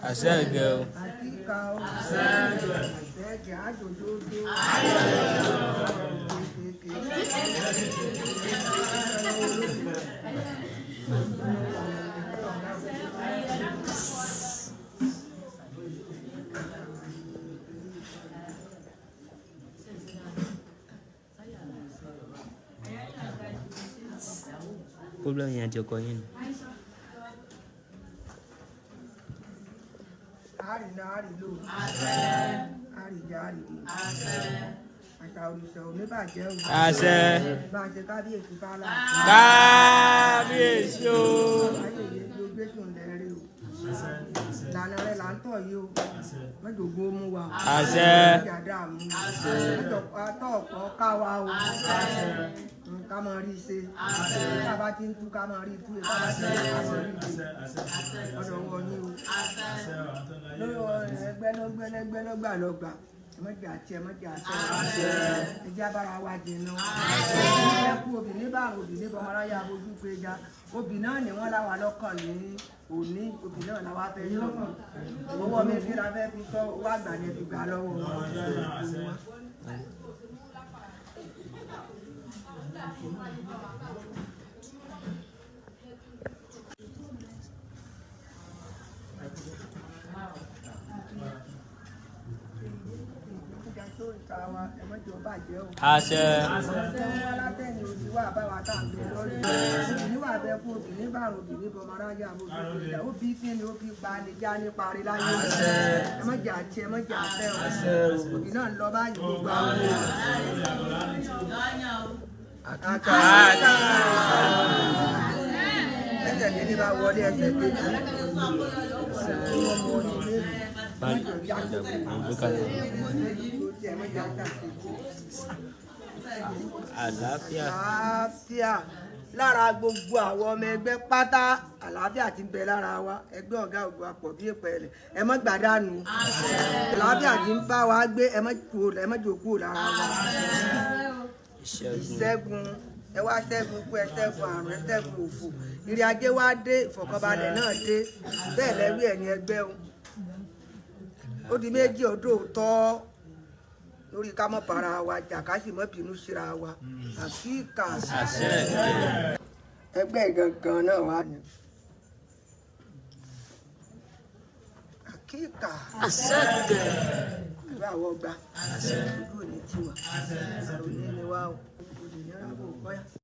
Àṣẹ́gun. Àkíkà o. Àṣẹ́gun àjòjòjò. Problem yang Jokowi ni. Àrìnà àrìlò. Àrìjà àrìlò. Àṣà òrìṣà ò ní bàjẹ́ o. Àṣẹ. Bá a ṣe kábíyèsí fálá. Kábíyèsí o. Ayé yìí ló gbé sùn lẹ́rìí o. Ìlànà rẹ̀ là ń tọ̀ yìí o. Mẹ́jọ̀gbó mú wa. Àṣẹ. Ìjàdá mú. Mẹ́jọ̀pá tọ̀ ọ̀pọ̀ ká wa o. Ká máa rí ṣe. Ká bá ti ń tú ká máa rí tú. Ká bá ti ń tú ká máa rí tú. Ọ̀dọ̀ wọ ni o. Ẹgbẹ́ lọ́gbà lọ́gbà. Ẹmọ́jà àti ẹjẹ́ abára wa jìnnà. Ẹkú obì ní bá obì ní bọmọláyà abojú péjá. Obì náà ni wọ́n láwa lọ́kàn ní òní. Obì náà làwa fẹ́ yọ̀. Owó mi fi ra fẹ́ fi tọ́ owó àgbà ni fi gbà lọ́wọ́ wọn. Àṣẹ. Àlàáfíà. Àlàáfíà lára gbogbo àwọn ọmọ ẹgbẹ́ pátá, àlàáfíà ti ń bẹ lára wa. Ẹgbẹ́ ọ̀gá ògbó àpọ̀ bí ìpẹ́lẹ̀ ẹ má gbàdánù. Àlàáfíà ti ń bá wa gbé ẹ má jò kúrò lára wa. Ìṣẹ́gun ẹ wá ṣẹ́gun ikú ẹ ṣẹ́gun àrùn ẹ ṣẹ́gun òfò. Ìrìn ajé wá dé, ìfọ̀kànbalẹ̀ náà dé. Bẹ́ẹ̀ lẹ́wí ẹ̀yìn ẹgbẹ́ o. Ó di méjì ọdún òótọ́ lórí ká mọ́ para wa jà ká sì mọ́ bínú síra wa. Àkíkà. Ẹgbẹ́ ìgangan náà wà ní. Àkíkà. Ìlú àwọn ọgbà. Ìlú òní tiwa. Òní ni wá o. Òní ni wá o.